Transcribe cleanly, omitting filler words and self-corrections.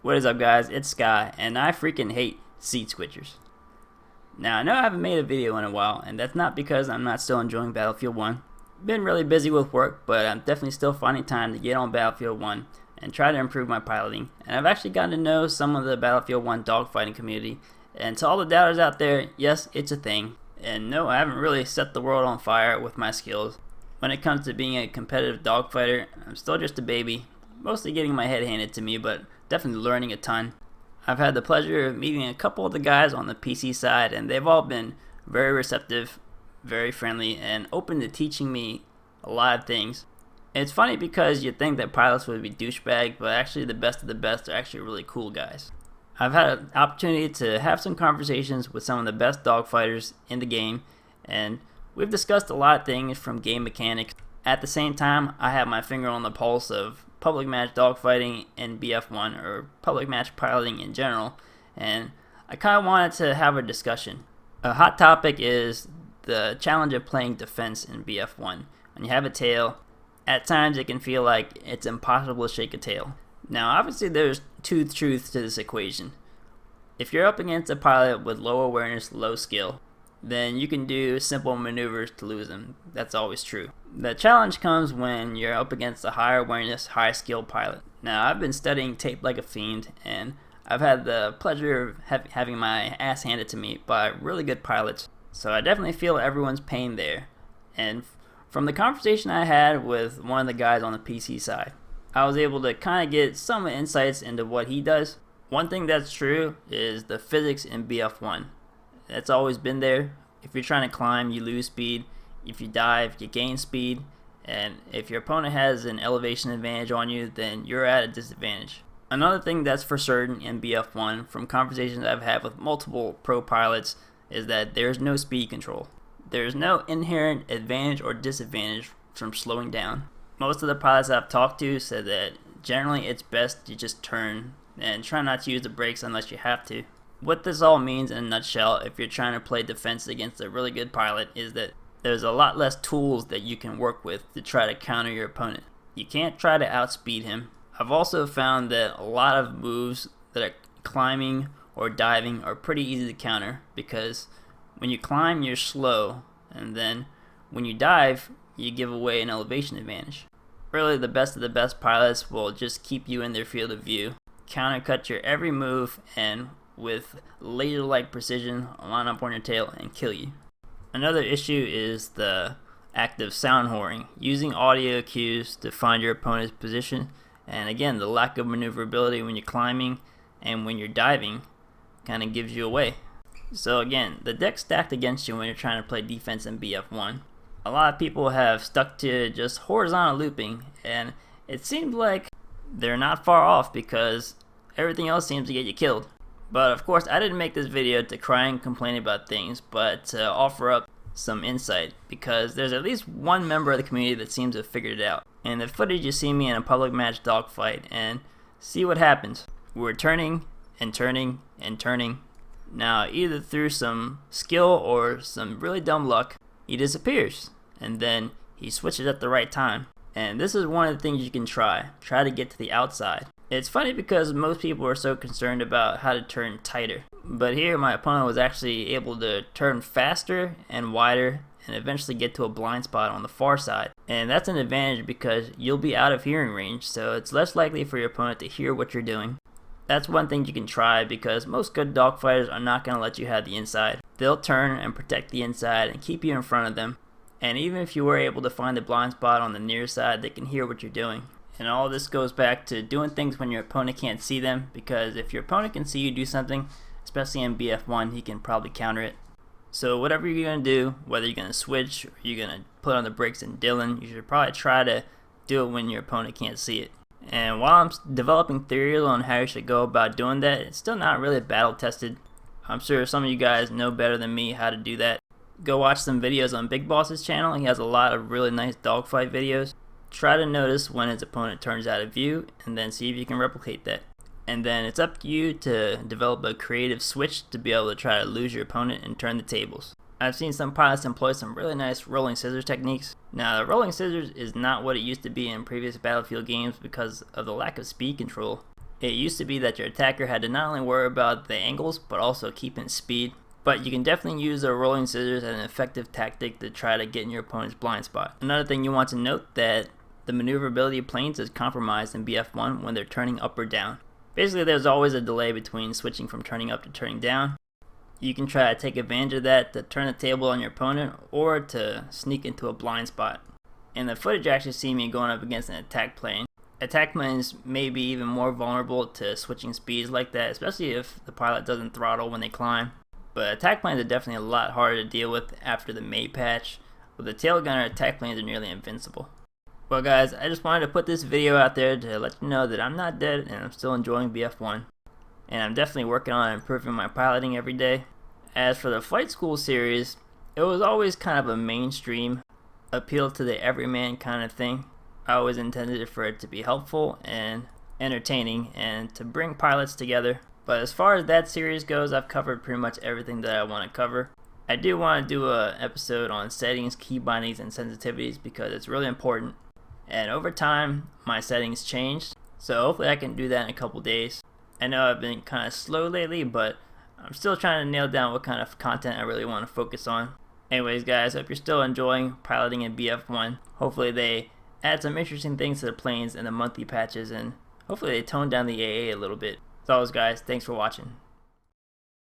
What is up, guys? It's Sky, and I freaking hate seat switchers. Now, I know I haven't made a video in a while, and that's not because I'm not still enjoying Battlefield 1. Been really busy with work, but I'm definitely still finding time to get on Battlefield 1 and try to improve my piloting. And I've actually gotten to know some of the Battlefield 1 dogfighting community. And to all the doubters out there, yes, it's a thing. And no, I haven't really set the world on fire with my skills. When it comes to being a competitive dogfighter, I'm still just a baby, mostly getting my head handed to me, but definitely learning a ton. I've had the pleasure of meeting a couple of the guys on the PC side, and they've all been very receptive, very friendly, and open to teaching me a lot of things. It's funny because you'd think that pilots would be douchebag, but actually the best of the best are actually really cool guys. I've had an opportunity to have some conversations with some of the best dogfighters in the game, and we've discussed a lot of things from game mechanics. At the same time, I have my finger on the pulse of public match dogfighting in BF1, or public match piloting in general, and I kind of wanted to have a discussion. A hot topic is the challenge of playing defense in BF1. When you have a tail, at times it can feel like it's impossible to shake a tail. Now, obviously there's two truths to this equation. If you're up against a pilot with low awareness, low skill, then you can do simple maneuvers to lose them. That's always true. The challenge comes when you're up against a higher awareness, high skill pilot. Now, I've been studying tape like a fiend, and I've had the pleasure of having my ass handed to me by really good pilots. So I definitely feel everyone's pain there. And from the conversation I had with one of the guys on the PC side, I was able to kind of get some insights into what he does. One thing that's true is the physics in BF1. That's always been there. If you're trying to climb, you lose speed. If you dive, you gain speed. And if your opponent has an elevation advantage on you, then you're at a disadvantage. Another thing that's for certain in BF1 from conversations I've had with multiple pro pilots is that there's no speed control. There's no inherent advantage or disadvantage from slowing down. Most of the pilots I've talked to said that generally it's best to just turn and try not to use the brakes unless you have to. What this all means in a nutshell, if you're trying to play defense against a really good pilot, is that there's a lot less tools that you can work with to try to counter your opponent. You can't try to outspeed him. I've also found that a lot of moves that are climbing or diving are pretty easy to counter, because when you climb you're slow, and then when you dive you give away an elevation advantage. Really, the best of the best pilots will just keep you in their field of view, countercut your every move, and with laser-like precision line up on your tail and kill you. Another issue is the act of sound whoring, using audio cues to find your opponent's position, and again, the lack of maneuverability when you're climbing and when you're diving kind of gives you away. So again, the deck's stacked against you when you're trying to play defense in BF1. A lot of people have stuck to just horizontal looping, and it seems like they're not far off because everything else seems to get you killed. But of course, I didn't make this video to cry and complain about things, but to offer up some insight, because there's at least one member of the community that seems to have figured it out. In the footage, you see me in a public match dogfight, and see what happens. We're turning and turning and turning. Now, either through some skill or some really dumb luck, he disappears, and then he switches at the right time. And this is one of the things you can try to get to the outside. It's funny because most people are so concerned about how to turn tighter, but here my opponent was actually able to turn faster and wider and eventually get to a blind spot on the far side. And that's an advantage because you'll be out of hearing range, so it's less likely for your opponent to hear what you're doing. That's one thing you can try, because most good dogfighters are not going to let you have the inside. They'll turn and protect the inside and keep you in front of them. And even if you were able to find the blind spot on the near side, they can hear what you're doing. And all this goes back to doing things when your opponent can't see them, because if your opponent can see you do something, especially in BF1, he can probably counter it. So whatever you're going to do, whether you're going to switch or you're going to put on the brakes and Dylan, you should probably try to do it when your opponent can't see it. And while I'm developing theories on how you should go about doing that, it's still not really battle tested. I'm sure some of you guys know better than me how to do that. Go watch some videos on Big Boss's channel. He has a lot of really nice dogfight videos. Try to notice when his opponent turns out of view, and then see if you can replicate that. And then it's up to you to develop a creative switch to be able to try to lose your opponent and turn the tables. I've seen some pilots employ some really nice rolling scissors techniques. Now, the rolling scissors is not what it used to be in previous Battlefield games because of the lack of speed control. It used to be that your attacker had to not only worry about the angles, but also keeping speed. But you can definitely use a rolling scissors as an effective tactic to try to get in your opponent's blind spot. Another thing you want to note that the maneuverability of planes is compromised in BF1 when they're turning up or down. Basically, there's always a delay between switching from turning up to turning down. You can try to take advantage of that to turn the table on your opponent or to sneak into a blind spot. In the footage, you actually see me going up against an attack plane. Attack planes may be even more vulnerable to switching speeds like that, especially if the pilot doesn't throttle when they climb. But attack planes are definitely a lot harder to deal with after the May patch. With the tail gunner, attack planes are nearly invincible. Well guys, I just wanted to put this video out there to let you know that I'm not dead and I'm still enjoying BF1. And I'm definitely working on improving my piloting every day. As for the flight school series, it was always kind of a mainstream appeal to the everyman kind of thing. I always intended for it to be helpful and entertaining and to bring pilots together. But as far as that series goes, I've covered pretty much everything that I want to cover. I do want to do an episode on settings, key bindings, and sensitivities because it's really important. And over time, my settings changed, so hopefully I can do that in a couple days. I know I've been kind of slow lately, but I'm still trying to nail down what kind of content I really want to focus on. Anyways guys, hope you're still enjoying piloting in BF1. Hopefully they add some interesting things to the planes in the monthly patches, and hopefully they tone down the AA a little bit. As always guys, thanks for watching.